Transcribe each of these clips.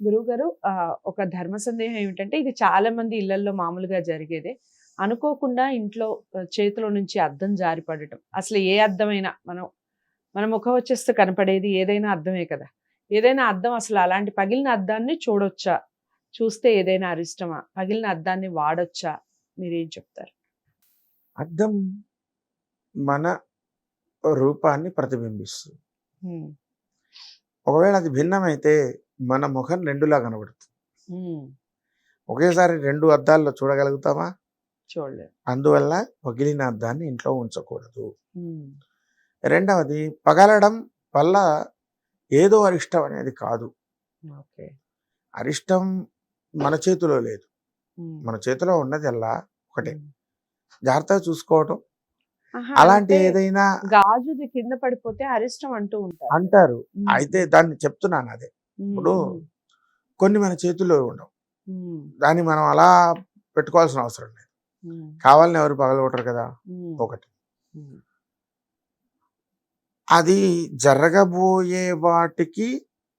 గురువుగారు ఒక ధర్మ సందేహం ఏమిటంటే ఇది చాలా మంది ఇళ్లల్లో మామూలుగా జరిగేదే. అనుకోకుండా ఇంట్లో చేతిలో నుంచి అద్దం జారిపడటం. అసలు ఏ అద్దమైనా మన ముఖం వచ్చేస్తే కనపడేది ఏదైనా అద్దమే కదా! ఏదైనా అద్దం అసలు అలాంటి పగిలిన అద్దాన్ని చూడొచ్చా? చూస్తే ఏదైనా అరిష్టమా? పగిలిన అద్దాన్ని వాడొచ్చా? మీరేం చెప్తారు? అద్దం మన రూపాన్ని ప్రతిబింబిస్తుంది. హ్మ్. ఒకవేళ అది భిన్నమైతే మన ముఖం రెండులా కనబడుతుంది. హ్మ్. ఒకేసారి 2 అద్దాల్లో చూడగలుగుతామా? చూడలేదు. అందువల్ల పగిలిన అద్దాన్ని ఇంట్లో ఉంచకూడదు. హ్మ్. రెండవది పగలడం వల్ల ఏదో అరిష్టం అనేది కాదు. ఓకే. అరిష్టం మన చేతిలో లేదు. హ్మ్. మన చేతిలో ఉన్నదల్లా ఒకటే. హ్మ్. జాగ్రత్తగా చూసుకోవటం. ఆహా! అలాంటి అంటే ఏదైనా గాజుది కింద పడిపోతే అరిష్టం అంటూ ఉంటారు. అంటారు. హ్మ్. అయితే దాన్ని చెప్తున్నాను అదే. హ్మ్. ఇప్పుడు హ్మ్. కొన్ని మన చేతుల్లో ఉండవు. హ్మ్. దాన్ని మనం అలా పెట్టుకోవాల్సిన అవసరం లేదు. హ్మ్. కావాలని ఎవరు పగలగొట్టరు కదా! హ్మ్. ఒకటి. హ్మ్. అది జరగబోయే వాటికి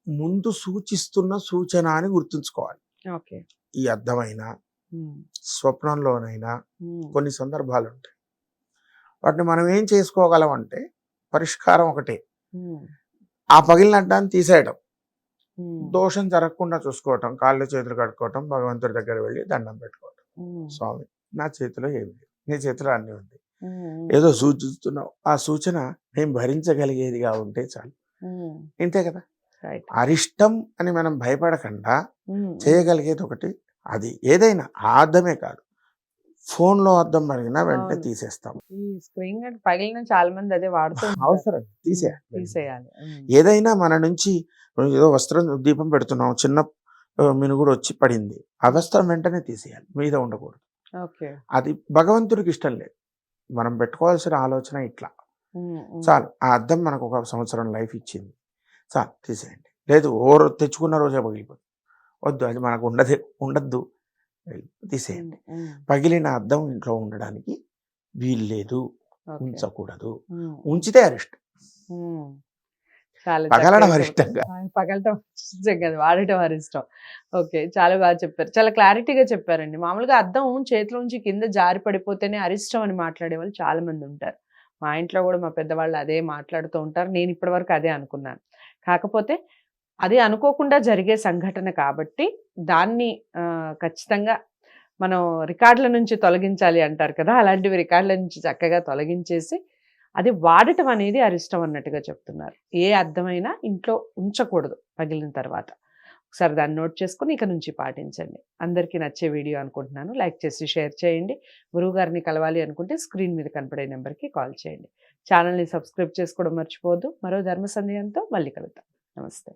ముందు సూచిస్తున్న సూచన అని గుర్తుంచుకోవాలి. ఓకే. ఈ అర్థమైనా, హ్మ్. స్వప్నంలోనైనా హ్మ్. కొన్ని సందర్భాలుంటాయి. వాటిని మనం ఏం చేసుకోగలం అంటే పరిష్కారం ఒకటే. హ్మ్. ఆ పగిలిన అడ్డాన్ని తీసేయడం. హ్మ్. దోషం జరగకుండా చూసుకోవటం. కాళ్ళు చేతులు కడుక్కోవటం. భగవంతుడి దగ్గర వెళ్ళి దండం పెట్టుకోవటం. హ్మ్. స్వామి నా చేతిలో ఏమి లేదు. నీ చేతిలో అన్నీ ఉంది. హ్మ్. ఏదో సూచిస్తున్నావు. ఆ సూచన నేను భరించగలిగేదిగా ఉంటే చాలు. హ్మ్. ఇంతే కదా! రైట్. అరిష్టం అని మనం భయపడకుండా హ్మ్. హ్మ్. చేయగలిగేది ఒకటి అది. ఏదైనా ఆ అద్దమే కాదు. ఫోన్‌లో అద్దం పగిలినా వెంటనే అవును. తీసేస్తాం. ఈ స్క్రీన్ గార్డ్ పగిలిన చాలా మంది అదే వాడుతూ ఉంటారు. అవసరం హ్మ్. తీసేయాలి. తీసేయాలి. హ్మ్. ఏదైనా మన నుంచి ఏదో వస్త్రం దీపం పెడుతున్నాం. చిన్న మినుగుడు వచ్చి పడింది. ఆ వస్త్రం వెంటనే తీసేయాలి. మీద ఉండకూడదు. ఓకే. అది భగవంతుడికి ఇష్టం లేదు. మనం పెట్టుకోవాల్సిన ఆలోచన ఇట్లా. హ్మ్. హ్మ్. చాలు. ఆ అద్దం మనకు ఒక సంవత్సరం లైఫ్ ఇచ్చింది. చాలు తీసేయండి. లేదు తెచ్చుకున్న రోజే పగిలిపోతుంది. వద్దు అది మనకు ఉండద్దు. హ్మ్. తీసేయండి. హ్మ్. పగిలిన అద్దం ఇంట్లో ఉండడానికి వీల్లేదు. ఓకే. ఉంచకూడదు. హ్మ్. ఉంచితే అరిష్టం. హ్మ్. చాలా పగలడం చక్కగా అరిష్టం చెప్పారు. కాదు. పగలటం ఇష్టం కాదు. వాడటం అరిష్టం. ఓకే. చాలా బాగా చెప్పారు. చాలా క్లారిటీగా చెప్పారండి. మామూలుగా అద్దం చేతిలోంచి కింద జారి పడిపోతేనే అరిష్టం అని మాట్లాడేవాళ్ళు చాలా మంది ఉంటారు. మా ఇంట్లో గూడా మా పెద్దవాళ్ళు అదే మాట్లాడుతూ ఉంటారు. నేను ఇప్పటి వరకు అదే అనుకున్నాను. కాకపోతే అది అనుకోకుండా జరిగే సంఘటన కాబట్టి దాన్ని ఖచ్చితంగా మనం రికార్డుల నుంచి తొలగించాలి అంటారు కదా! అలాంటివి రికార్డుల నుంచి చక్కగా తొలగించేసి అది వాడటం అనేది అరిష్టం అన్నట్టుగా చెప్తున్నారు. ఏ అద్దమైనా ఇంట్లో ఉంచకూడదు పగిలిన తర్వాత. ఒకసారి దాన్ని నోట్ చేసుకొని ఇక నుంచి పాటించండి. అందరికీ నచ్చే వీడియో అనుకుంటున్నాను. లైక్ చేసి షేర్ చేయండి. గురువుగారిని కలవాలి అనుకుంటే స్క్రీన్ మీద కనపడే నెంబర్‌కి కాల్ చేయండి. ఛానెల్‌ని సబ్స్క్రైబ్ చేసుకోవడం మర్చిపోవద్దు. మరో ధర్మ సందేహంతో మళ్ళీ కలుద్దాం. నమస్తే.